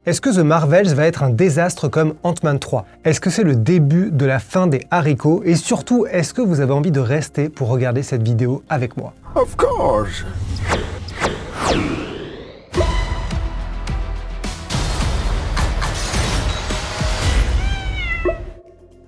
Est-ce que The Marvels va être un désastre comme Ant-Man 3? Est-ce que c'est le début de la fin des haricots? Et surtout, est-ce que vous avez envie de rester pour regarder cette vidéo avec moi? Of course.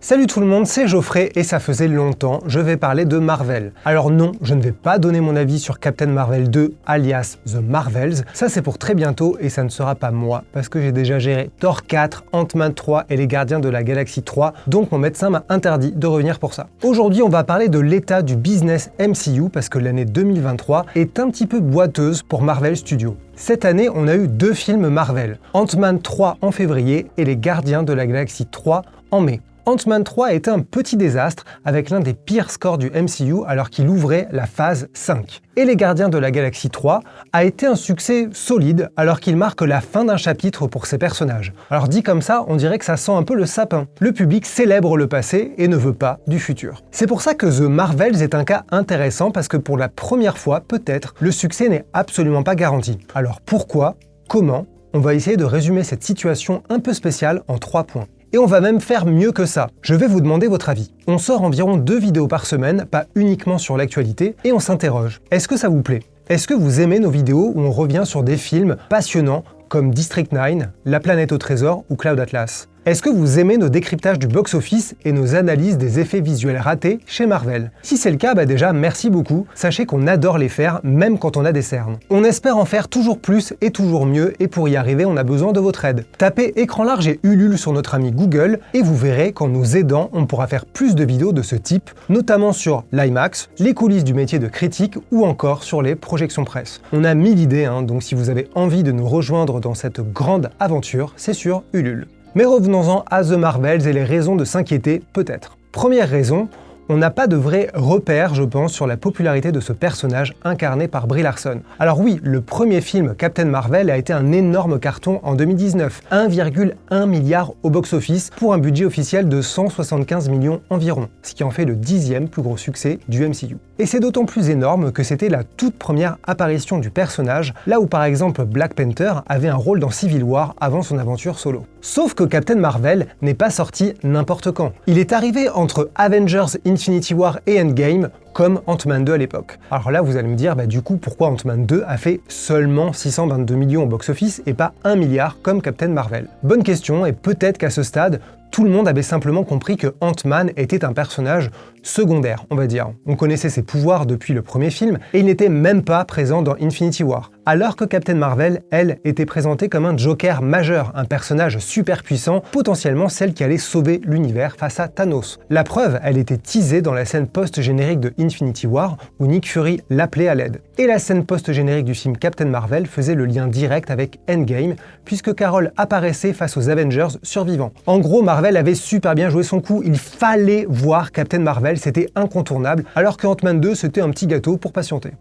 Salut tout le monde, c'est Geoffrey et ça faisait longtemps, je vais parler de Marvel. Alors non, je ne vais pas donner mon avis sur Captain Marvel 2, alias The Marvels, ça c'est pour très bientôt et ça ne sera pas moi, parce que j'ai déjà géré Thor 4, Ant-Man 3 et les Gardiens de la Galaxie 3, donc mon médecin m'a interdit de revenir pour ça. Aujourd'hui on va parler de l'état du business MCU, parce que l'année 2023 est un petit peu boiteuse pour Marvel Studios. Cette année, on a eu 2 films Marvel, Ant-Man 3 en février et les Gardiens de la Galaxie 3 en mai. Ant-Man 3 a été un petit désastre avec l'un des pires scores du MCU alors qu'il ouvrait la phase 5. Et les Gardiens de la Galaxie 3 a été un succès solide alors qu'il marque la fin d'un chapitre pour ses personnages. Alors dit comme ça, on dirait que ça sent un peu le sapin. Le public célèbre le passé et ne veut pas du futur. C'est pour ça que The Marvels est un cas intéressant parce que pour la première fois, peut-être, le succès n'est absolument pas garanti. Alors pourquoi? Comment? On va essayer de résumer cette situation un peu spéciale en 3 points. Et on va même faire mieux que ça. Je vais vous demander votre avis. On sort environ 2 vidéos par semaine, pas uniquement sur l'actualité, et on s'interroge. Est-ce que ça vous plaît? Est-ce que vous aimez nos vidéos où on revient sur des films passionnants comme District 9, La planète au trésor ou Cloud Atlas? Est-ce que vous aimez nos décryptages du box-office et nos analyses des effets visuels ratés chez Marvel? Si c'est le cas, déjà merci beaucoup. Sachez qu'on adore les faire, même quand on a des cernes. On espère en faire toujours plus et toujours mieux, et pour y arriver, on a besoin de votre aide. Tapez écran large et Ulule sur notre ami Google, et vous verrez qu'en nous aidant, on pourra faire plus de vidéos de ce type, notamment sur l'IMAX, les coulisses du métier de critique, ou encore sur les projections presse. On a 1000 idées, donc si vous avez envie de nous rejoindre dans cette grande aventure, c'est sur Ulule. Mais revenons-en à The Marvels et les raisons de s'inquiéter, peut-être. Première raison, on n'a pas de vrai repère, je pense, sur la popularité de ce personnage incarné par Brie Larson. Alors oui, le premier film Captain Marvel a été un énorme carton en 2019, 1,1 milliard au box-office pour un budget officiel de 175 millions environ, ce qui en fait le 10e plus gros succès du MCU. Et c'est d'autant plus énorme que c'était la toute première apparition du personnage, là où par exemple Black Panther avait un rôle dans Civil War avant son aventure solo. Sauf que Captain Marvel n'est pas sorti n'importe quand. Il est arrivé entre Avengers Infinity War et Endgame, comme Ant-Man 2 à l'époque. Alors là, vous allez me dire, du coup, pourquoi Ant-Man 2 a fait seulement 622 millions au box-office et pas 1 milliard comme Captain Marvel? Bonne question, et peut-être qu'à ce stade, tout le monde avait simplement compris que Ant-Man était un personnage secondaire, on va dire. On connaissait ses pouvoirs depuis le premier film, et il n'était même pas présent dans Infinity War. Alors que Captain Marvel, elle, était présentée comme un Joker majeur, un personnage super puissant, potentiellement celle qui allait sauver l'univers face à Thanos. La preuve, elle était teasée dans la scène post-générique de Infinity War, où Nick Fury l'appelait à l'aide. Et la scène post-générique du film Captain Marvel faisait le lien direct avec Endgame, puisque Carol apparaissait face aux Avengers survivants. En gros, Marvel avait super bien joué son coup, il fallait voir Captain Marvel, c'était incontournable, alors que Ant-Man 2 c'était un petit gâteau pour patienter.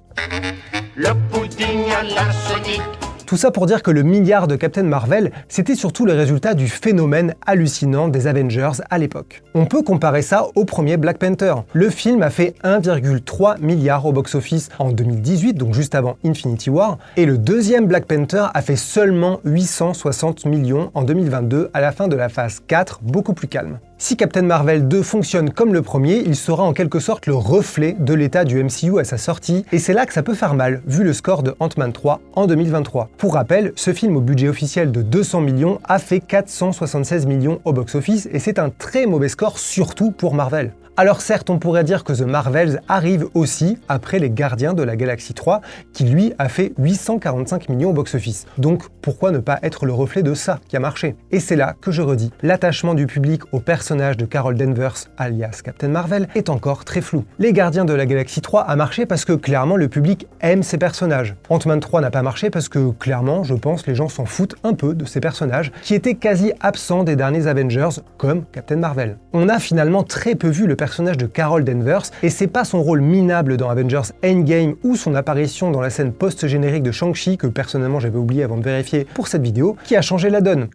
Le pudding à la sonique. Tout ça pour dire que le milliard de Captain Marvel, c'était surtout le résultat du phénomène hallucinant des Avengers à l'époque. On peut comparer ça au premier Black Panther. Le film a fait 1,3 milliard au box-office en 2018, donc juste avant Infinity War, et le deuxième Black Panther a fait seulement 860 millions en 2022 à la fin de la phase 4, beaucoup plus calme. Si Captain Marvel 2 fonctionne comme le premier, il sera en quelque sorte le reflet de l'état du MCU à sa sortie, et c'est là que ça peut faire mal, vu le score de Ant-Man 3 en 2023. Pour rappel, ce film au budget officiel de 200 millions a fait 476 millions au box-office, et c'est un très mauvais score, surtout pour Marvel. Alors certes, on pourrait dire que The Marvels arrive aussi après les Gardiens de la Galaxie 3, qui lui a fait 845 millions au box-office. Donc pourquoi ne pas être le reflet de ça qui a marché? Et c'est là que je redis, l'attachement du public au personnage de Carol Danvers, alias Captain Marvel, est encore très flou. Les Gardiens de la Galaxie 3 a marché parce que clairement le public aime ces personnages. Ant-Man 3 n'a pas marché parce que clairement, je pense, les gens s'en foutent un peu de ces personnages qui étaient quasi absents des derniers Avengers, comme Captain Marvel. On a finalement très peu vu le personnage de Carol Danvers, et c'est pas son rôle minable dans Avengers Endgame ou son apparition dans la scène post-générique de Shang-Chi, que personnellement j'avais oublié avant de vérifier pour cette vidéo, qui a changé la donne.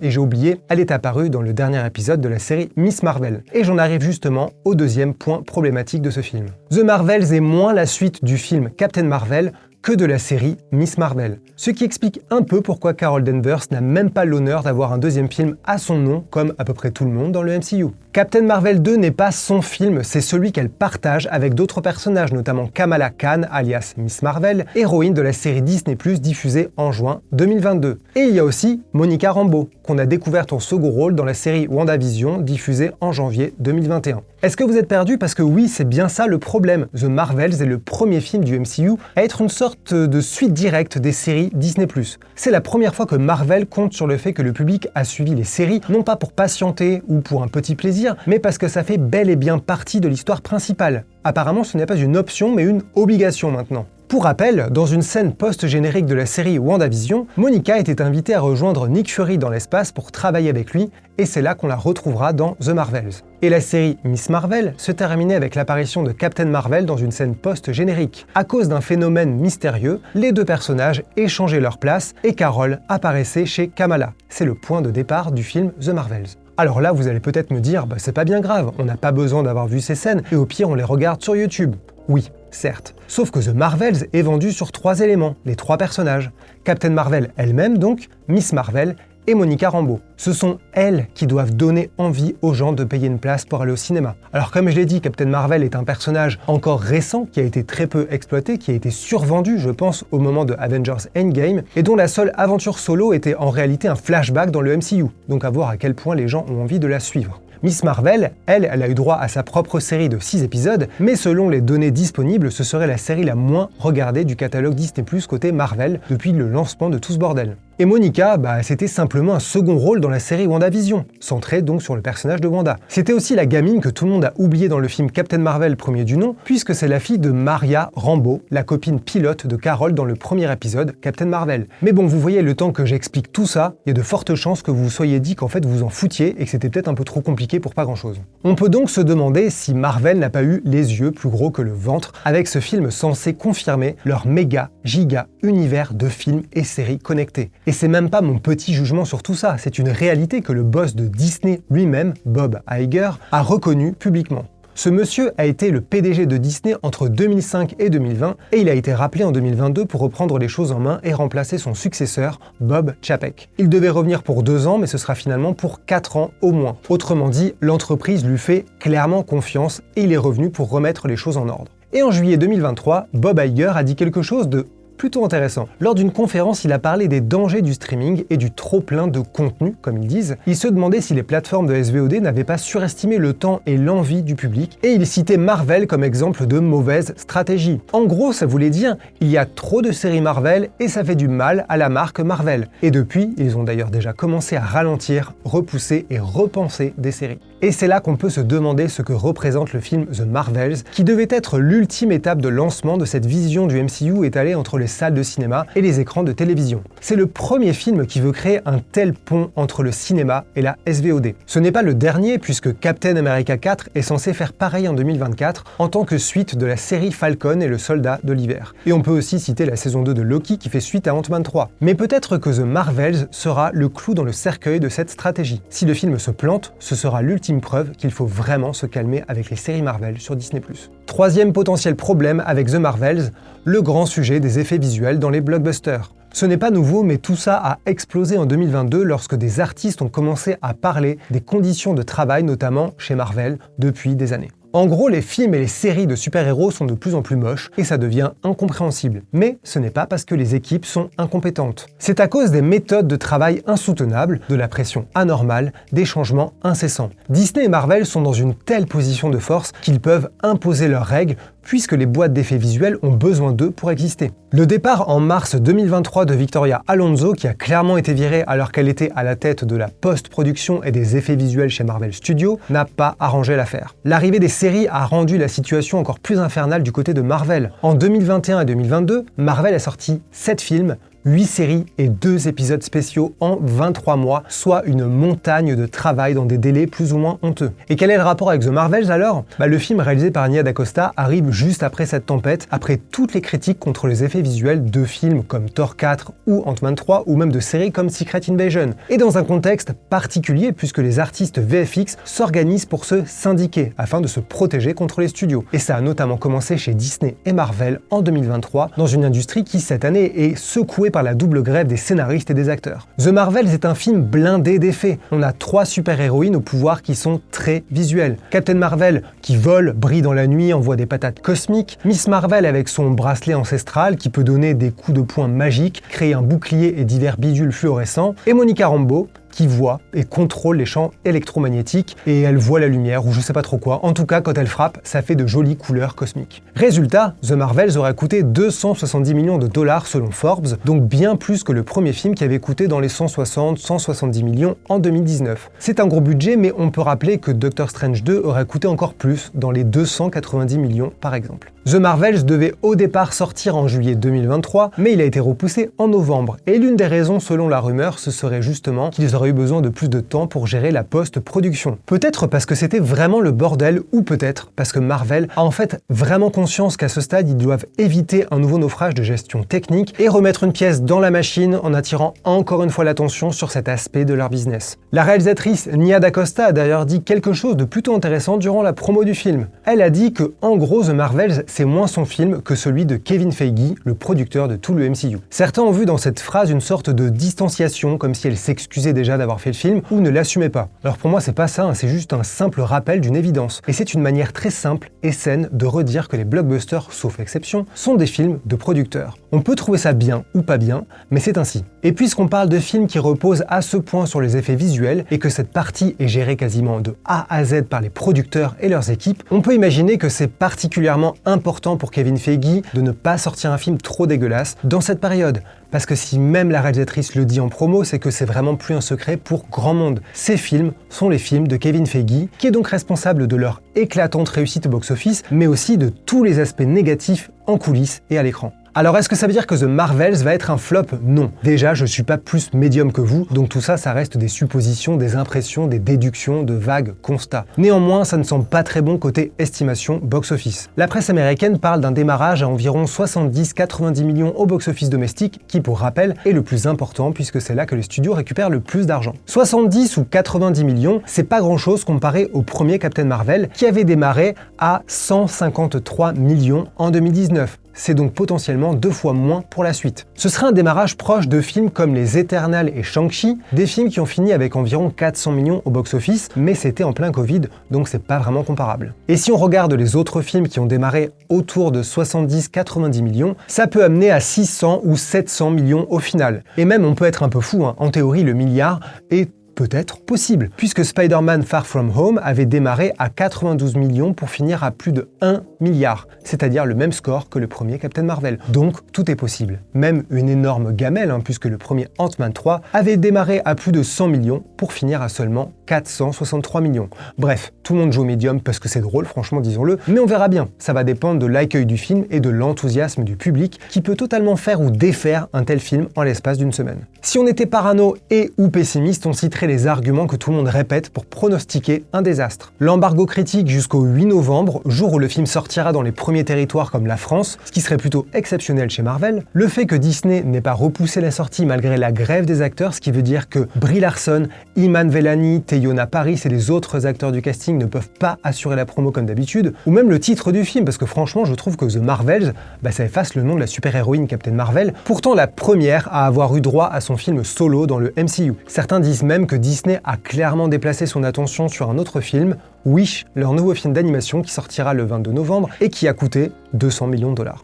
Et j'ai oublié, elle est apparue dans le dernier épisode de la série Miss Marvel. Et j'en arrive justement au deuxième point problématique de ce film. The Marvels est moins la suite du film Captain Marvel que de la série Miss Marvel. Ce qui explique un peu pourquoi Carol Danvers n'a même pas l'honneur d'avoir un deuxième film à son nom, comme à peu près tout le monde dans le MCU. Captain Marvel 2 n'est pas son film, c'est celui qu'elle partage avec d'autres personnages, notamment Kamala Khan, alias Miss Marvel, héroïne de la série Disney+, diffusée en juin 2022. Et il y a aussi Monica Rambeau, qu'on a découverte en second rôle dans la série WandaVision, diffusée en janvier 2021. Est-ce que vous êtes perdu? Parce que oui, c'est bien ça le problème. The Marvels est le premier film du MCU à être une sorte de suite directe des séries Disney+. C'est la première fois que Marvel compte sur le fait que le public a suivi les séries, non pas pour patienter ou pour un petit plaisir, mais parce que ça fait bel et bien partie de l'histoire principale. Apparemment, ce n'est pas une option, mais une obligation maintenant. Pour rappel, dans une scène post-générique de la série WandaVision, Monica était invitée à rejoindre Nick Fury dans l'espace pour travailler avec lui, et c'est là qu'on la retrouvera dans The Marvels. Et la série Miss Marvel se terminait avec l'apparition de Captain Marvel dans une scène post-générique. À cause d'un phénomène mystérieux, les deux personnages échangeaient leur place et Carol apparaissait chez Kamala. C'est le point de départ du film The Marvels. Alors là, vous allez peut-être me dire, c'est pas bien grave, on n'a pas besoin d'avoir vu ces scènes, et au pire on les regarde sur YouTube. Oui, certes. Sauf que The Marvels est vendu sur 3 éléments, les 3 personnages. Captain Marvel elle-même donc, Miss Marvel et Monica Rambeau. Ce sont elles qui doivent donner envie aux gens de payer une place pour aller au cinéma. Alors comme je l'ai dit, Captain Marvel est un personnage encore récent qui a été très peu exploité, qui a été survendu, je pense, au moment de Avengers Endgame, et dont la seule aventure solo était en réalité un flashback dans le MCU. Donc à voir à quel point les gens ont envie de la suivre. Miss Marvel, elle a eu droit à sa propre série de 6 épisodes, mais selon les données disponibles, ce serait la série la moins regardée du catalogue Disney+ côté Marvel depuis le lancement de tout ce bordel. Et Monica, c'était simplement un second rôle dans la série WandaVision, centré donc sur le personnage de Wanda. C'était aussi la gamine que tout le monde a oublié dans le film Captain Marvel premier du nom, puisque c'est la fille de Maria Rambeau, la copine pilote de Carol dans le premier épisode Captain Marvel. Mais bon, vous voyez, le temps que j'explique tout ça, il y a de fortes chances que vous vous soyez dit qu'en fait vous en foutiez et que c'était peut-être un peu trop compliqué pour pas grand-chose. On peut donc se demander si Marvel n'a pas eu les yeux plus gros que le ventre avec ce film censé confirmer leur méga, giga univers de films et séries connectés. Et c'est même pas mon petit jugement sur tout ça, c'est une réalité que le boss de Disney lui-même, Bob Iger, a reconnu publiquement. Ce monsieur a été le PDG de Disney entre 2005 et 2020 et il a été rappelé en 2022 pour reprendre les choses en main et remplacer son successeur, Bob Chapek. Il devait revenir pour 2 ans, mais ce sera finalement pour 4 ans au moins. Autrement dit, l'entreprise lui fait clairement confiance et il est revenu pour remettre les choses en ordre. Et en juillet 2023, Bob Iger a dit quelque chose de plutôt intéressant. Lors d'une conférence, il a parlé des dangers du streaming et du trop-plein de contenu, comme ils disent. Il se demandait si les plateformes de SVOD n'avaient pas surestimé le temps et l'envie du public, et il citait Marvel comme exemple de mauvaise stratégie. En gros, ça voulait dire, il y a trop de séries Marvel et ça fait du mal à la marque Marvel. Et depuis, ils ont d'ailleurs déjà commencé à ralentir, repousser et repenser des séries. Et c'est là qu'on peut se demander ce que représente le film The Marvels, qui devait être l'ultime étape de lancement de cette vision du MCU étalée entre les salles de cinéma et les écrans de télévision. C'est le premier film qui veut créer un tel pont entre le cinéma et la SVOD. Ce n'est pas le dernier puisque Captain America 4 est censé faire pareil en 2024 en tant que suite de la série Falcon et le Soldat de l'hiver. Et on peut aussi citer la saison 2 de Loki qui fait suite à Ant-Man 3. Mais peut-être que The Marvels sera le clou dans le cercueil de cette stratégie. Si le film se plante, ce sera l'ultime preuve qu'il faut vraiment se calmer avec les séries Marvel sur Disney+. Troisième potentiel problème avec The Marvels, le grand sujet des effets visuels dans les blockbusters. Ce n'est pas nouveau, mais tout ça a explosé en 2022 lorsque des artistes ont commencé à parler des conditions de travail, notamment chez Marvel, depuis des années. En gros, les films et les séries de super-héros sont de plus en plus moches et ça devient incompréhensible. Mais ce n'est pas parce que les équipes sont incompétentes. C'est à cause des méthodes de travail insoutenables, de la pression anormale, des changements incessants. Disney et Marvel sont dans une telle position de force qu'ils peuvent imposer leurs règles puisque les boîtes d'effets visuels ont besoin d'eux pour exister. Le départ en mars 2023 de Victoria Alonso, qui a clairement été virée alors qu'elle était à la tête de la post-production et des effets visuels chez Marvel Studios, n'a pas arrangé l'affaire. L'arrivée des séries a rendu la situation encore plus infernale du côté de Marvel. En 2021 et 2022, Marvel a sorti 7 films, 8 séries et 2 épisodes spéciaux en 23 mois, soit une montagne de travail dans des délais plus ou moins honteux. Et quel est le rapport avec The Marvels alors ? Le film réalisé par Nia DaCosta arrive juste après cette tempête, après toutes les critiques contre les effets visuels de films comme Thor 4 ou Ant-Man 3 ou même de séries comme Secret Invasion. Et dans un contexte particulier puisque les artistes VFX s'organisent pour se syndiquer afin de se protéger contre les studios. Et ça a notamment commencé chez Disney et Marvel en 2023, dans une industrie qui cette année est secouée par la double grève des scénaristes et des acteurs. The Marvels est un film blindé d'effets. On a 3 super-héroïnes aux pouvoirs qui sont très visuels. Captain Marvel qui vole, brille dans la nuit, envoie des patates cosmiques. Miss Marvel avec son bracelet ancestral qui peut donner des coups de poing magiques, créer un bouclier et divers bidules fluorescents. Et Monica Rambeau qui voit et contrôle les champs électromagnétiques et elle voit la lumière ou je sais pas trop quoi. En tout cas, quand elle frappe, ça fait de jolies couleurs cosmiques. Résultat, The Marvels aurait coûté 270 millions de dollars selon Forbes, donc bien plus que le premier film qui avait coûté dans les 160-170 millions en 2019. C'est un gros budget, mais on peut rappeler que Doctor Strange 2 aurait coûté encore plus, dans les 290 millions par exemple. The Marvels devait au départ sortir en juillet 2023, mais il a été repoussé en novembre. Et l'une des raisons, selon la rumeur, ce serait justement qu'ils auraient eu besoin de plus de temps pour gérer la post-production. Peut-être parce que c'était vraiment le bordel, ou peut-être parce que Marvel a en fait vraiment conscience qu'à ce stade, ils doivent éviter un nouveau naufrage de gestion technique et remettre une pièce dans la machine en attirant encore une fois l'attention sur cet aspect de leur business. La réalisatrice Nia DaCosta a d'ailleurs dit quelque chose de plutôt intéressant durant la promo du film. Elle a dit que, en gros, The Marvels, c'est moins son film que celui de Kevin Feige, le producteur de tout le MCU. Certains ont vu dans cette phrase une sorte de distanciation, comme si elle s'excusait déjà d'avoir fait le film ou ne l'assumait pas. Alors pour moi, c'est pas ça, c'est juste un simple rappel d'une évidence. Et c'est une manière très simple et saine de redire que les blockbusters, sauf exception, sont des films de producteurs. On peut trouver ça bien ou pas bien, mais c'est ainsi. Et puisqu'on parle de films qui reposent à ce point sur les effets visuels et que cette partie est gérée quasiment de A à Z par les producteurs et leurs équipes, on peut imaginer que c'est particulièrement important pour Kevin Feige de ne pas sortir un film trop dégueulasse dans cette période. Parce que si même la réalisatrice le dit en promo, c'est que c'est vraiment plus un secret pour grand monde. Ces films sont les films de Kevin Feige, qui est donc responsable de leur éclatante réussite au box-office, mais aussi de tous les aspects négatifs en coulisses et à l'écran. Alors est-ce que ça veut dire que The Marvels va être un flop ? Non. Déjà, je suis pas plus médium que vous, donc tout ça, ça reste des suppositions, des impressions, des déductions, de vagues constats. Néanmoins, ça ne semble pas très bon côté estimation box-office. La presse américaine parle d'un démarrage à environ 70-90 millions au box-office domestique, qui pour rappel est le plus important puisque c'est là que les studios récupèrent le plus d'argent. 70 ou 90 millions, c'est pas grand-chose comparé au premier Captain Marvel qui avait démarré à 153 millions en 2019. C'est donc potentiellement 2 fois moins pour la suite. Ce serait un démarrage proche de films comme Les Éternels et Shang-Chi, des films qui ont fini avec environ 400 millions au box-office, mais c'était en plein Covid, donc c'est pas vraiment comparable. Et si on regarde les autres films qui ont démarré autour de 70-90 millions, ça peut amener à 600 ou 700 millions au final. Et même on peut être un peu fou, en théorie le milliard est peut-être possible, puisque Spider-Man Far From Home avait démarré à 92 millions pour finir à plus de 1 milliard, c'est-à-dire le même score que le premier Captain Marvel. Donc tout est possible. Même une énorme gamelle, puisque le premier Ant-Man 3 avait démarré à plus de 100 millions pour finir à seulement 463 millions. Bref, tout le monde joue au médium parce que c'est drôle, franchement disons-le, mais on verra bien. Ça va dépendre de l'accueil du film et de l'enthousiasme du public qui peut totalement faire ou défaire un tel film en l'espace d'une semaine. Si on était parano et ou pessimiste, on citerait les arguments que tout le monde répète pour pronostiquer un désastre. L'embargo critique jusqu'au 8 novembre, jour où le film sortira dans les premiers territoires comme la France, ce qui serait plutôt exceptionnel chez Marvel. Le fait que Disney n'ait pas repoussé la sortie malgré la grève des acteurs, ce qui veut dire que Brie Larson, Iman Vellani, Teyonah Parris et les autres acteurs du casting ne peuvent pas assurer la promo comme d'habitude, ou même le titre du film, parce que franchement je trouve que The Marvels, ça efface le nom de la super-héroïne Captain Marvel, pourtant la première à avoir eu droit à son film solo dans le MCU. Certains disent même que Disney a clairement déplacé son attention sur un autre film, Wish, leur nouveau film d'animation qui sortira le 22 novembre et qui a coûté 200 millions de dollars.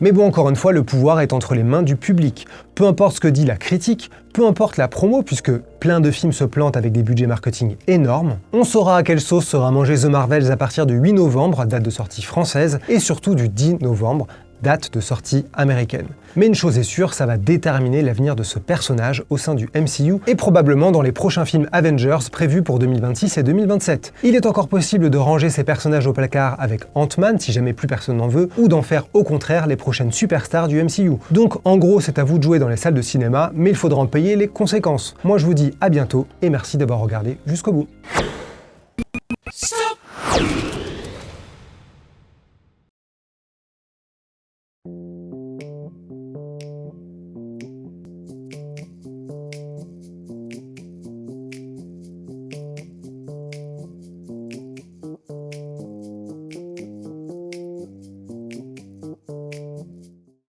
Mais bon, encore une fois, le pouvoir est entre les mains du public. Peu importe ce que dit la critique, peu importe la promo, puisque plein de films se plantent avec des budgets marketing énormes, on saura à quelle sauce sera mangé The Marvels à partir du 8 novembre, date de sortie française, et surtout du 10 novembre, date de sortie américaine. Mais une chose est sûre, ça va déterminer l'avenir de ce personnage au sein du MCU et probablement dans les prochains films Avengers prévus pour 2026 et 2027. Il est encore possible de ranger ces personnages au placard avec Ant-Man si jamais plus personne n'en veut, ou d'en faire au contraire les prochaines superstars du MCU. Donc en gros, c'est à vous de jouer dans les salles de cinéma, mais il faudra en payer les conséquences. Moi je vous dis à bientôt et merci d'avoir regardé jusqu'au bout. Stop!